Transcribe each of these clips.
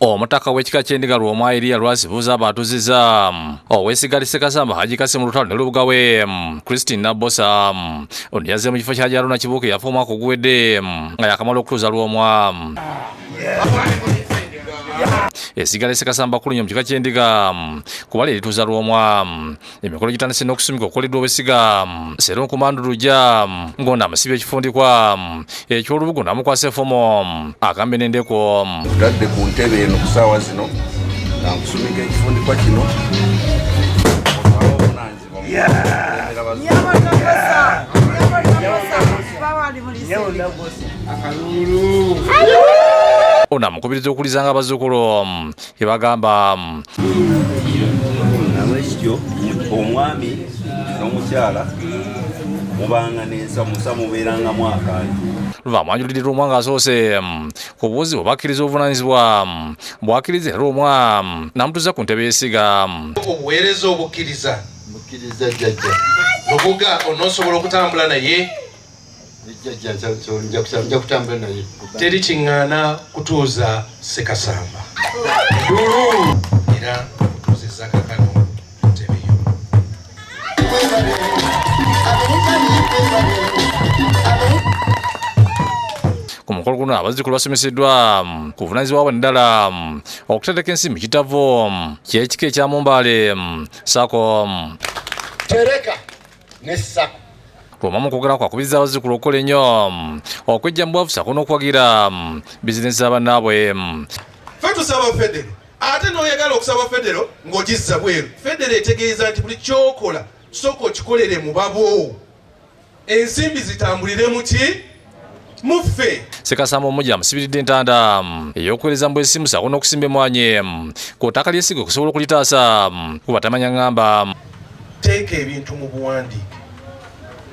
Omutaka w'ekika ky'Endiga Lwomwa Eriya Lwasi Buzaabo atuziza ow'essiga Ssekasamba hajikase mu lutalo ne lubuga we Christine Nabosa ono yazze mu kifo kya Jaruna Kibuuke yafa omwaka oguwedde nga yakamala okutuuza Lwomwa. Essiga Ssekasamba kulu nnyo mu kika ky'Endiga kuba lirituuza Lwomwa. Emikolo gitandise n'okusumika okukoleddwa obw'essiga Sserunkuuma ng'ono amasibye ekifundikwa eky'olubugo n'amukwasa effomo akambe n'endeko. Tutadde ku ntebe eno ku ssaawa zino nga nkusumika ekifundikwa kino. Ono amukubiriza okuwulizanga abazzukulu ebagamba Awekityo omwami n'omukyala mubanga n'ensa musa mubeerangamu akantu. Luvaamu anjulidde Lwomwa ng'asoose ku buuzi bwe bakkiriza obuvunaanyizibwa bw'akkiriza Lwomwa n'amutuuza ku ntebe y'essiga. Obuweereza obukkiriza jjajja lubuga onoosobola okutambula naye nja kutambula naye teri kiŋŋaana kutuuza Ssekasamba era kutuuzizza kakano ku ntebe yo. Ku mukolo guno abazzukulu basomeseddwa ku buvunaanyizibwa bwabwe ddala okuteeka ensi mu kitabo ky'ekika ekya Mbale Mawokota Tereka ne Sako. Lwomwa mu kwogera kwe akubiriza abazzukulu okukola ennyo okwejja mu bwavu sako n'okuwagira bizinensi z'abannaabwe. Ffe tusaba Federo ate n'oyagala okusaba Federo ng'ogizza bweru. Federo etegeeza nti buli ky'okola sooka okikolere mu babo, ensimbi zitambulire mu ki muffe. Ssekasamba omujja amusibiridde entanda ey'okuweereza mu bwesimu sako n'okusimba emmwaanyi ku ttaka ly'essiga okusobola okulitaasa kuba tamanya ngamba. Teeka ebintu mu buwandiike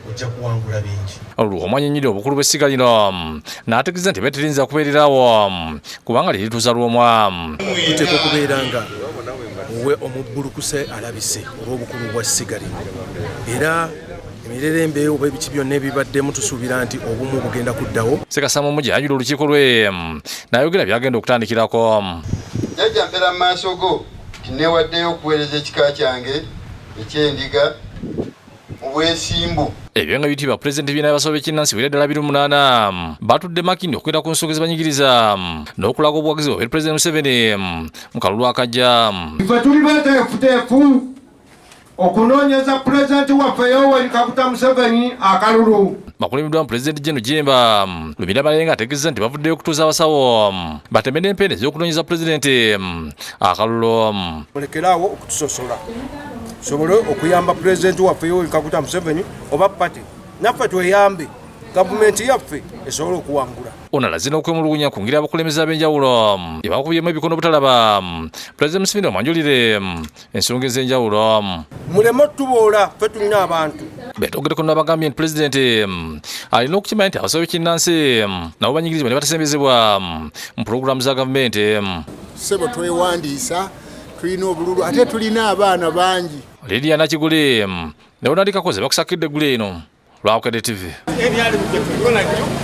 ojja kuwangula bingi. Lwomwa annyonnyodde obukulu bw'essiga lino n'ategeeza nti beeterinza kubeererawo kubanga lirituuza Lwomwa. Tuteeka okubeera nga owe omubbulukuse alabise olw'obukulu bwa ssiga lino era emirerembe oba ebiki byonna ebibaddemu tusuubira nti obumu bugenda kuddawo. Ssekasamba omujja yanjula olukiiko lwe n'ayogera byagenda okutandikirako. Jjajja mpera mu maaso go nti neewaddeyo okuweereza ekika kyange eky'Endiga mu bwesimbu. Ebyo nga bitibwa Pulezidenti b'ebibiina by'abasawo b'ekinnansi wera ddala 28 batudde makindi okwera ku nsonga ezibanyigiriza n'okulaga obuwagizi bwa Pulezidenti Museveni mu kalulu akajja. Ffe tuli beeteefuteefu okunoonyeza Pulezidenti waffe Yoweri Kaguta Museveni akalulu. Bakulembeddwa mu Pulezidenti Jeno Jemba Lumira Balenga ategeeza nti bavuddeyo okutuuza abasawo bateme n'empenda ez'okunoonyeza Pulezidenti akalulu. Mulekeraawo okutusosola tusobole okuyamba Pulezidenti waffe Yoweri Kaguta Museveni oba pati naffe tweyambe gavumenti yaffe esobole okuwangula. Ono alaze n'okwemulugunya ku ngeri abakulembeze ab'enjawulo ebakubyemu ebikono butalaba Pulezidenti Museveni omwanjulire ensonga ez'enjawulo. Muleme otuboola ffe tulina abantu. Beetogereko n'abagambye nti Pulezidenti alina okukimanya nti abasawo b'ekinnansi nabo banyigirizibwa ne batasembezebwa mu pulogulaamu za gavumenti. Ssebo twewandiisa tulina obululu ate tulina abaana bangi. Lydia Nakigule ne Ronald Kakoze bakusakidde eggulu eno Lwa Bukedde TV.